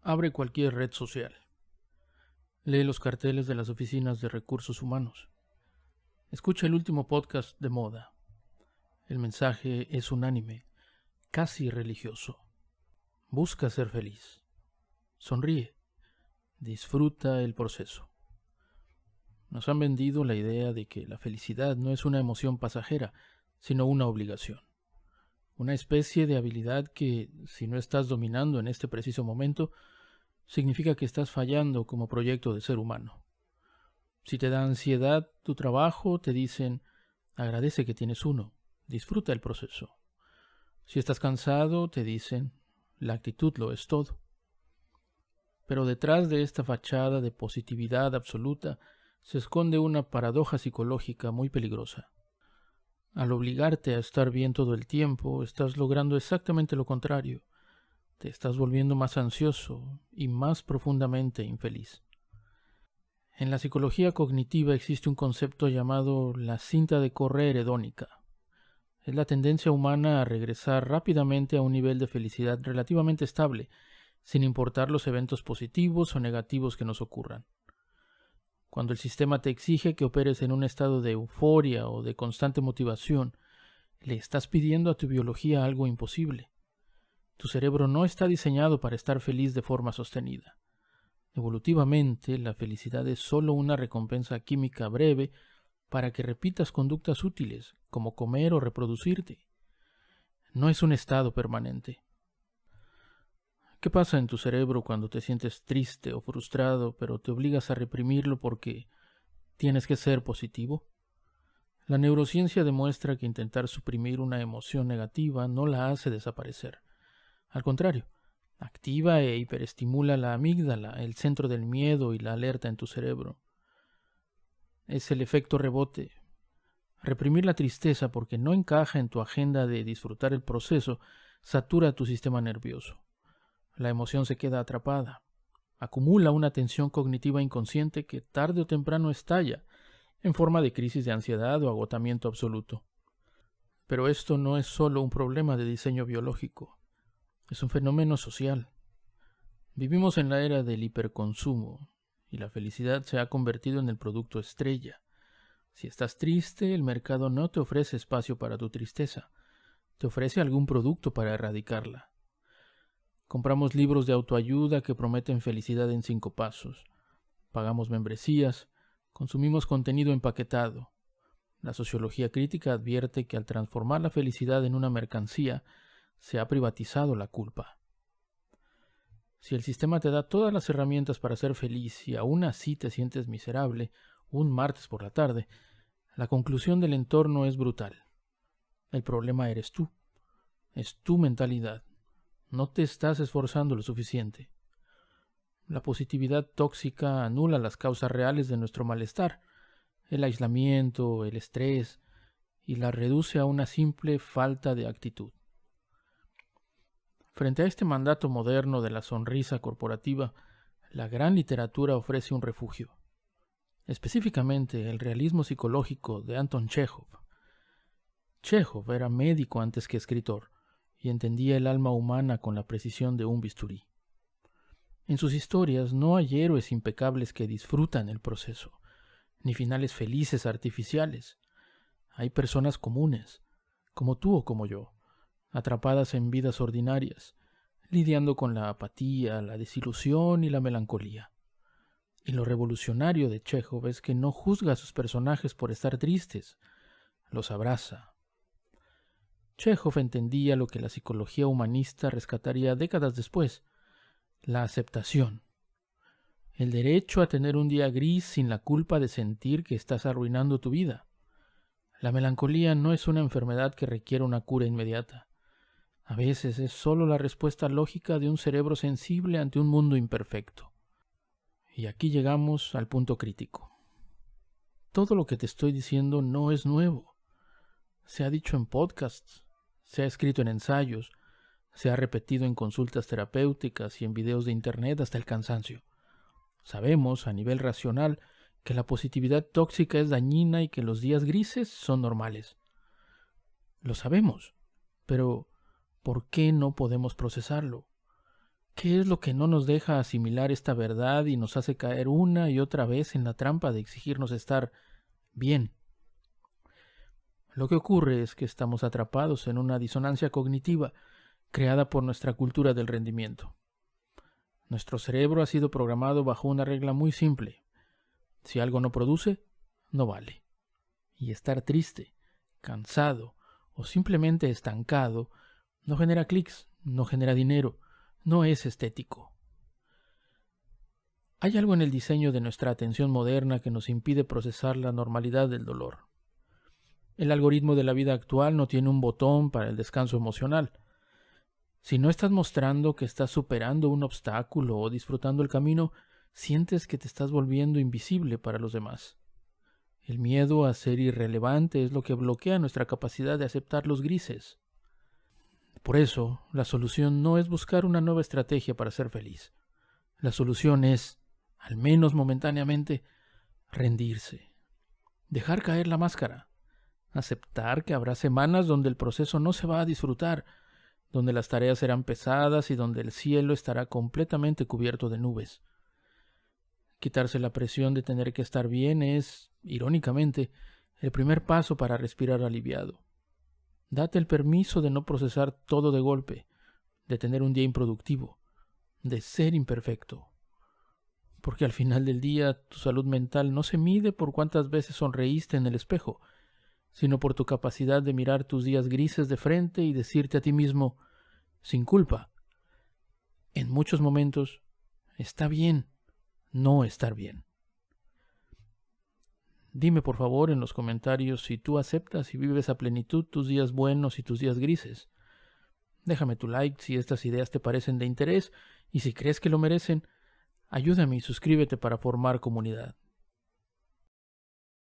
Abre cualquier red social. Lee los carteles de las oficinas de recursos humanos. Escucha el último podcast de moda. El mensaje es unánime, casi religioso. Busca ser feliz. Sonríe. Disfruta el proceso. Nos han vendido la idea de que la felicidad no es una emoción pasajera, sino una obligación. Una especie de habilidad que, si no estás dominando en este preciso momento, significa que estás fallando como proyecto de ser humano. Si te da ansiedad tu trabajo, te dicen, agradece que tienes uno, disfruta el proceso. Si estás cansado, te dicen, la actitud lo es todo. Pero detrás de esta fachada de positividad absoluta se esconde una paradoja psicológica muy peligrosa. Al obligarte a estar bien todo el tiempo, estás logrando exactamente lo contrario. Te estás volviendo más ansioso y más profundamente infeliz. En la psicología cognitiva existe un concepto llamado la cinta de correr hedónica. Es la tendencia humana a regresar rápidamente a un nivel de felicidad relativamente estable, sin importar los eventos positivos o negativos que nos ocurran. Cuando el sistema te exige que operes en un estado de euforia o de constante motivación, le estás pidiendo a tu biología algo imposible. Tu cerebro no está diseñado para estar feliz de forma sostenida. Evolutivamente, la felicidad es solo una recompensa química breve para que repitas conductas útiles, como comer o reproducirte. No es un estado permanente. ¿Qué pasa en tu cerebro cuando te sientes triste o frustrado, pero te obligas a reprimirlo porque tienes que ser positivo? La neurociencia demuestra que intentar suprimir una emoción negativa no la hace desaparecer. Al contrario, activa e hiperestimula la amígdala, el centro del miedo y la alerta en tu cerebro. Es el efecto rebote. Reprimir la tristeza porque no encaja en tu agenda de disfrutar el proceso satura tu sistema nervioso. La emoción se queda atrapada. Acumula una tensión cognitiva inconsciente que tarde o temprano estalla en forma de crisis de ansiedad o agotamiento absoluto. Pero esto no es solo un problema de diseño biológico, es un fenómeno social. Vivimos en la era del hiperconsumo y la felicidad se ha convertido en el producto estrella. Si estás triste, el mercado no te ofrece espacio para tu tristeza, te ofrece algún producto para erradicarla. Compramos libros de autoayuda que prometen felicidad en 5 pasos. Pagamos membresías, consumimos contenido empaquetado. La sociología crítica advierte que al transformar la felicidad en una mercancía, se ha privatizado la culpa. Si el sistema te da todas las herramientas para ser feliz y aún así te sientes miserable, un martes por la tarde, la conclusión del entorno es brutal. El problema eres tú. Es tu mentalidad. No te estás esforzando lo suficiente. La positividad tóxica anula las causas reales de nuestro malestar, el aislamiento, el estrés, y la reduce a una simple falta de actitud. Frente a este mandato moderno de la sonrisa corporativa, la gran literatura ofrece un refugio. Específicamente el realismo psicológico de Anton Chekhov. Chekhov era médico antes que escritor y entendía el alma humana con la precisión de un bisturí. En sus historias no hay héroes impecables que disfrutan el proceso, ni finales felices artificiales. Hay personas comunes, como tú o como yo, atrapadas en vidas ordinarias, lidiando con la apatía, la desilusión y la melancolía. Y lo revolucionario de Chekhov es que no juzga a sus personajes por estar tristes, los abraza. Chekhov entendía lo que la psicología humanista rescataría décadas después: la aceptación. El derecho a tener un día gris sin la culpa de sentir que estás arruinando tu vida. La melancolía no es una enfermedad que requiere una cura inmediata. A veces es solo la respuesta lógica de un cerebro sensible ante un mundo imperfecto. Y aquí llegamos al punto crítico. Todo lo que te estoy diciendo no es nuevo. Se ha dicho en podcasts, se ha escrito en ensayos, se ha repetido en consultas terapéuticas y en videos de internet hasta el cansancio. Sabemos, a nivel racional, que la positividad tóxica es dañina y que los días grises son normales. Lo sabemos, pero ¿por qué no podemos procesarlo? ¿Qué es lo que no nos deja asimilar esta verdad y nos hace caer una y otra vez en la trampa de exigirnos estar bien? Lo que ocurre es que estamos atrapados en una disonancia cognitiva creada por nuestra cultura del rendimiento. Nuestro cerebro ha sido programado bajo una regla muy simple. Si algo no produce, no vale. Y estar triste, cansado o simplemente estancado no genera clics, no genera dinero, no es estético. Hay algo en el diseño de nuestra atención moderna que nos impide procesar la normalidad del dolor. El algoritmo de la vida actual no tiene un botón para el descanso emocional. Si no estás mostrando que estás superando un obstáculo o disfrutando el camino, sientes que te estás volviendo invisible para los demás. El miedo a ser irrelevante es lo que bloquea nuestra capacidad de aceptar los grises. Por eso, la solución no es buscar una nueva estrategia para ser feliz. La solución es, al menos momentáneamente, rendirse. Dejar caer la máscara. Aceptar que habrá semanas donde el proceso no se va a disfrutar, donde las tareas serán pesadas y donde el cielo estará completamente cubierto de nubes. Quitarse la presión de tener que estar bien es, irónicamente, el primer paso para respirar aliviado. Date el permiso de no procesar todo de golpe, de tener un día improductivo, de ser imperfecto. Porque al final del día tu salud mental no se mide por cuántas veces sonreíste en el espejo, sino por tu capacidad de mirar tus días grises de frente y decirte a ti mismo, sin culpa, en muchos momentos, está bien no estar bien. Dime por favor en los comentarios si tú aceptas y vives a plenitud tus días buenos y tus días grises. Déjame tu like si estas ideas te parecen de interés y si crees que lo merecen, ayúdame y suscríbete para formar comunidad.